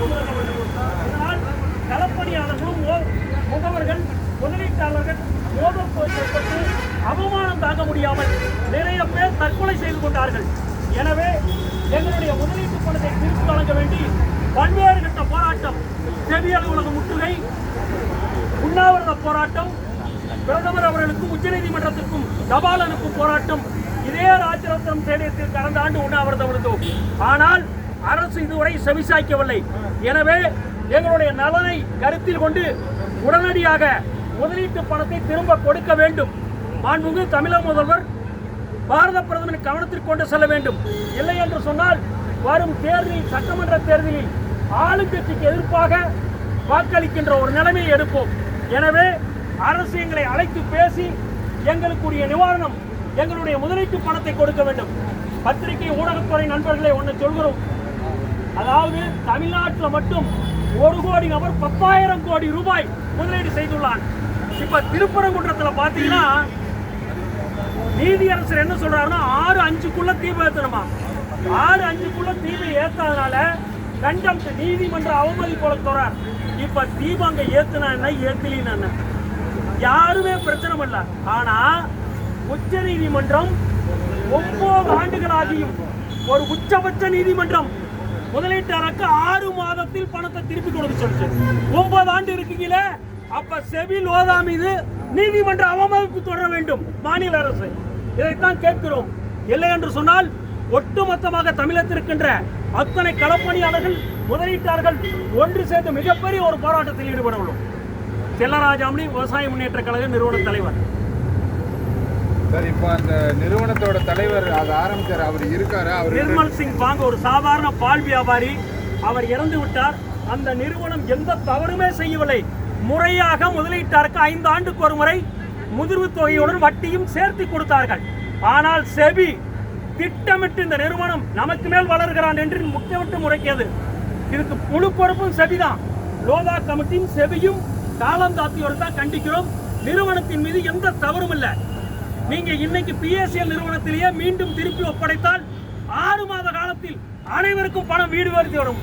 இதனால் களப்பணியாளர்களும் முகவர்கள் முதலீட்டாளர்கள் மோதல் ஏற்பட்டு அவமானம் தாங்க முடியாமல் நிறைய பேர் தற்கொலை செய்து கொண்டார்கள். எனவே எங்களுடைய முதலீட்டு பணத்தை திருப்பி வழங்க வேண்டி பல்வேறு கட்ட போராட்டம், செவி அலுவலக முற்றுகை, உண்ணாவிரத போராட்டம், பிரதமர் அவர்களுக்கும் உச்சநீதிமன்றத்திற்கும் தபால் அனுப்பும் போராட்டம், இதே ராஜரத்னம் ஸ்டேடியத்தில் கடந்த ஆண்டு உண்ணாவிரதம் இருந்தோம். ஆனால் அரசு இதுவரை செவிசாய்க்கவில்லை. எனவே எங்களுடைய நலனை கருத்தில் கொண்டு உடனடியாக முதலீட்டு பணத்தை திரும்ப கொடுக்க வேண்டும். மாண்புமிகு தமிழக முதல்வர் பாரத பிரதமரின் கவனத்திற்கு கொண்டு செல்ல வேண்டும். இல்லை என்று சொன்னால் வரும் தேர்தலில், சட்டமன்ற தேர்தலில் ஆளுங்கட்சிக்கு எதிர்ப்பாக வாக்களிக்கின்ற ஒரு நிலைமையை எடுப்போம். எனவே அரசு எங்களை அழைத்து பேசி எங்களுக்குரிய நிவாரணம், எங்களுடைய முதலீட்டு பணத்தை கொடுக்க வேண்டும். பத்திரிகை ஊடகத்துறை நண்பர்களை ஒன்று சொல்கிறோம். அதாவது தமிழ்நாட்டில் மட்டும் 1 கோடி நபர் 10,000 கோடி ரூபாய் முதலீடு செய்துள்ளார். இப்ப திருப்பரங்குன்றத்தில் பாத்தீங்கன்னா நீதியரசர் என்ன சொல்றாருன்னா 6-5க்குள்ள தீபம் ஏத்தணுமா. 6-5க்குள்ள தீபம் ஏத்தாதனால கண்டம் நீதிமன்ற அவமதிப்பு சொல்றார். இப்ப தீபம் அங்க ஏத்துனா என்ன, ஏத்தலின்னு என்ன, யாருமே பிரச்சனை பண்ணல. ஆனா உச்ச நீதிமன்றம் 9 ஆண்டுகளாகியும் ஒரு உச்சபட்ச நீதிமன்றம் முதலீட்டாளருக்கு 6 மாதத்தில் பணத்தை திருப்பி கொடுக்க சொல்லுச்சு. 9 ஆண்டு இருக்கீங்களே, அப்ப செபி லோதா மீது நீதிமன்ற அவமதிப்பு தொடர வேண்டும் மாநில அரசு. இதைத்தான் கேட்கிறோம். இல்லை என்று சொன்னால் ஒட்டுமொத்தமாக தமிழகத்தில் இருக்கின்ற அத்தனை களப்பணியாளர்கள், முதலீட்டாளர்கள் ஒன்று சேர்ந்து மிகப்பெரிய ஒரு போராட்டத்தில் ஈடுபட உள்ளோம். செல்லராஜாமணி, விவசாய முன்னேற்ற கழக நிறுவன தலைவர். சார், இப்போ அந்த நிறுவனத்தோட தலைவர் அதை ஆரம்பிச்சார், அவர் இருக்காரு. அவர் நிர்மல் சிங் பாங் ஒரு சாதாரண பால் வியாபாரி, அவர் இறந்து விட்டார். அந்த நிறுவனம் எந்த தவறுமே செய்யவில்லை. முறையாக முதலீட்டாருக்கு 5 ஆண்டுக்கு ஒரு முறை முதிர்வு தொகையுடன் வட்டியும் சேர்த்து கொடுத்தார்கள். ஆனால் செபி திட்டமிட்டு இந்த நிறுவனம் நமக்கு மேல் வளர்கிறான் என்று முக்கியமிட்டு முறைக்கியது. இதுக்கு முழு பொறுப்பும் செபிதான். லோதா கமிட்டியும் செபியும் காலம் தாத்தியோடு தான் கண்டிக்கிறோம். நிறுவனத்தின் மீது எந்த தவறும் இல்லை. நீங்க இன்னைக்கு பிஎஸ்சிஎல் நிறுவனத்திலேயே மீண்டும் திருப்பி ஒப்படைத்தால் 6 மாத காலத்தில் அனைவருக்கும் பணம் வீடு வருத்தி வரும்.